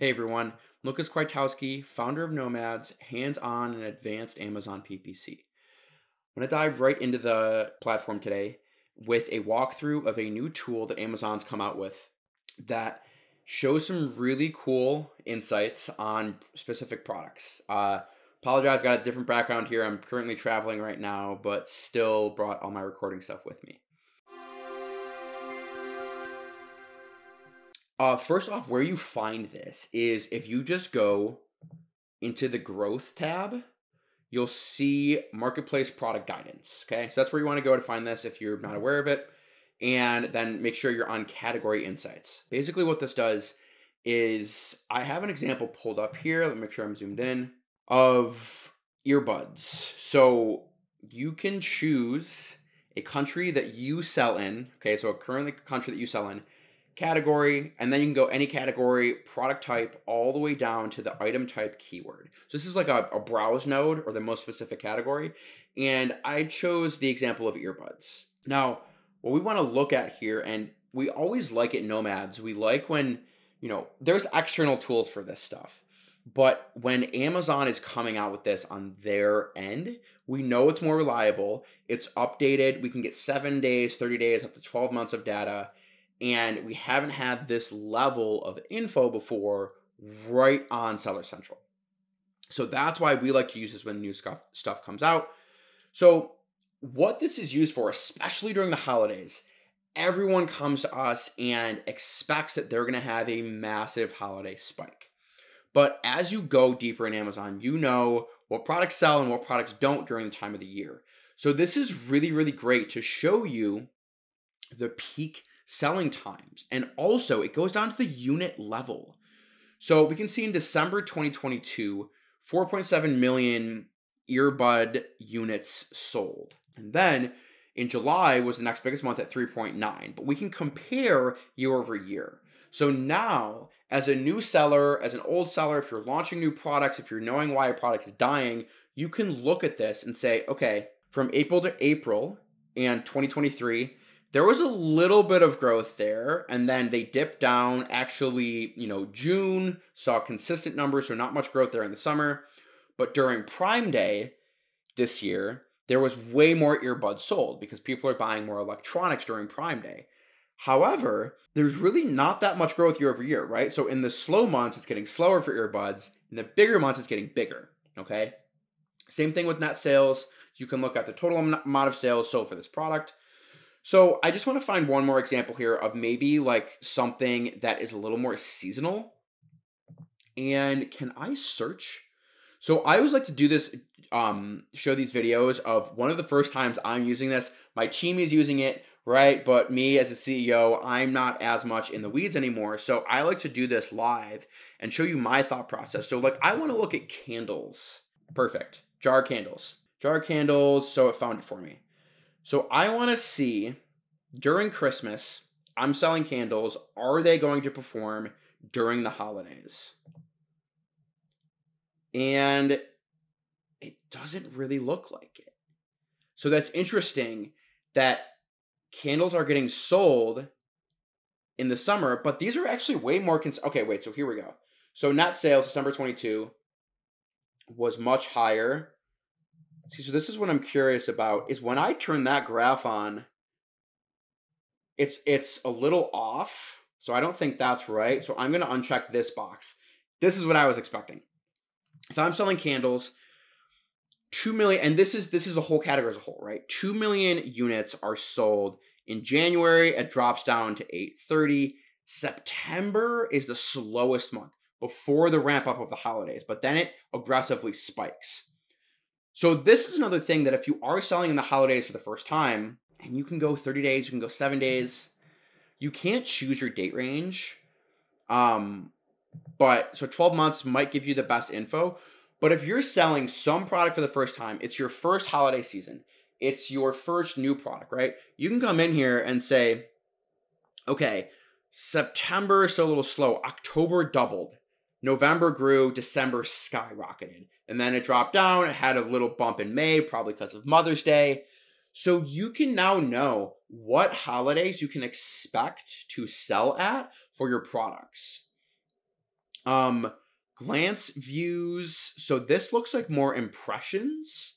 Hey everyone, Lucas Kwiatkowski, founder of Nomads, hands-on and advanced Amazon PPC. I'm going to dive right into the platform today with a walkthrough of a new tool that Amazon's come out with that shows some really cool insights on specific products. Apologize, I've got a different background here. I'm currently traveling right now, but still brought all my recording stuff with me. First off, where you find this is if you just go into the growth tab, you'll see marketplace product guidance. Okay, so that's where you want to go to find this if you're not aware of it. And then make sure you're on category insights. Basically, what this does is I have an example pulled up here. Let me make sure I'm zoomed in of earbuds. So you can choose a country that you sell in. Okay, so currently a country that you sell in, category, and then you can go any category, product type, all the way down to the item type keyword. So this is like a browse node or the most specific category. And I chose the example of earbuds. Now, what we want to look at here, and we always like at Nomads, we like when, there's external tools for this stuff. But when Amazon is coming out with this on their end, we know it's more reliable. It's updated. We can get 7 days, 30 days, up to 12 months of data. And we haven't had this level of info before right on Seller Central. So that's why we like to use this when new stuff comes out. So what this is used for, especially during the holidays, everyone comes to us and expects that they're going to have a massive holiday spike. But as you go deeper in Amazon, you know what products sell and what products don't during the time of the year. So this is really, really great to show you the peak selling times. And also it goes down to the unit level. So we can see in December 2022, 4.7 million earbud units sold. And then in July was the next biggest month at 3.9, but we can compare year over year. So now as a new seller, as an old seller, if you're launching new products, if you're knowing why a product is dying, you can look at this and say, okay, from April to April and 2023, there was a little bit of growth there, and then they dipped down. Actually, June saw consistent numbers, so not much growth there in the summer. But during Prime Day this year, there was way more earbuds sold because people are buying more electronics during Prime Day. However, there's really not that much growth year over year, right? So in the slow months, it's getting slower for earbuds. In the bigger months, it's getting bigger, okay? Same thing with net sales. You can look at the total amount of sales sold for this product. So I just want to find one more example here of maybe like something that is a little more seasonal. And can I search? So I always like to do this, show these videos of one of the first times I'm using this. My team is using it, right? But me as a CEO, I'm not as much in the weeds anymore. So I like to do this live and show you my thought process. So like I want to look at candles. Perfect. Jar candles. Jar candles. So it found it for me. So I want to see during Christmas, I'm selling candles. Are they going to perform during the holidays? And it doesn't really look like it. So that's interesting that candles are getting sold in the summer, but these are actually way more. Okay, wait, so here we go. So net sales, December 22, was much higher. See, so this is what I'm curious about, is when I turn that graph on, it's a little off. So I don't think that's right. So I'm going to uncheck this box. This is what I was expecting. If I'm selling candles, 2 million, and this is the whole category as a whole, right? 2 million units are sold in January. It drops down to 830. September is the slowest month before the ramp up of the holidays, but then it aggressively spikes. So this is another thing that if you are selling in the holidays for the first time, and you can go 30 days, you can go 7 days, you can't choose your date range. But so 12 months might give you the best info. But if you're selling some product for the first time, it's your first holiday season, it's your first new product, right? You can come in here and say, okay, September is still a little slow. October doubled. November grew, December skyrocketed. And then it dropped down. It had a little bump in May, probably because of Mother's Day. So you can now know what holidays you can expect to sell at for your products. Glance views. So this looks like more impressions.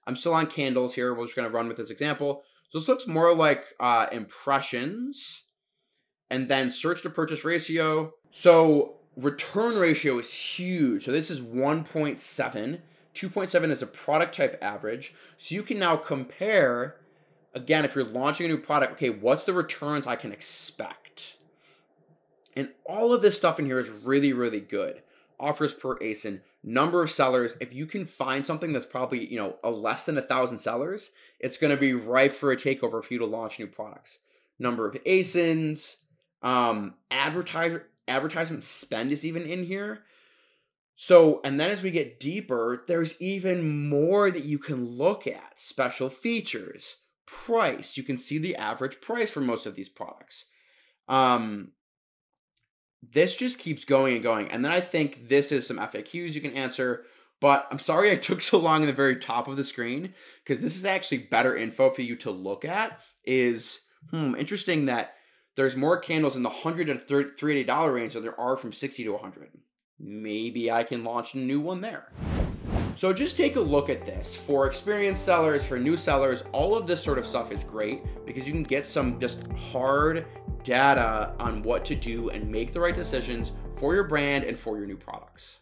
I'm still on candles here. We're just going to run with this example. So this looks more like impressions. And then search to purchase ratio. So return ratio is huge. So this is 1.7. 2.7 is a product type average. So you can now compare, again, if you're launching a new product, okay, what's the returns I can expect? And all of this stuff in here is really, really good. Offers per ASIN, number of sellers. If you can find something that's probably, a less than 1,000 sellers, it's going to be ripe for a takeover for you to launch new products. Number of ASINs, advertisement spend is even in here. So, and then as we get deeper, there's even more that you can look at. Special features, price. You can see the average price for most of these products. This just keeps going and going. And then I think this is some FAQs you can answer. But I'm sorry I took so long in the very top of the screen, because this is actually better info for you to look at. Is interesting that there's more candles in the $100 to $380 range than there are from $60 to $100. Maybe I can launch a new one there. So just take a look at this. For experienced sellers, for new sellers, all of this sort of stuff is great because you can get some just hard data on what to do and make the right decisions for your brand and for your new products.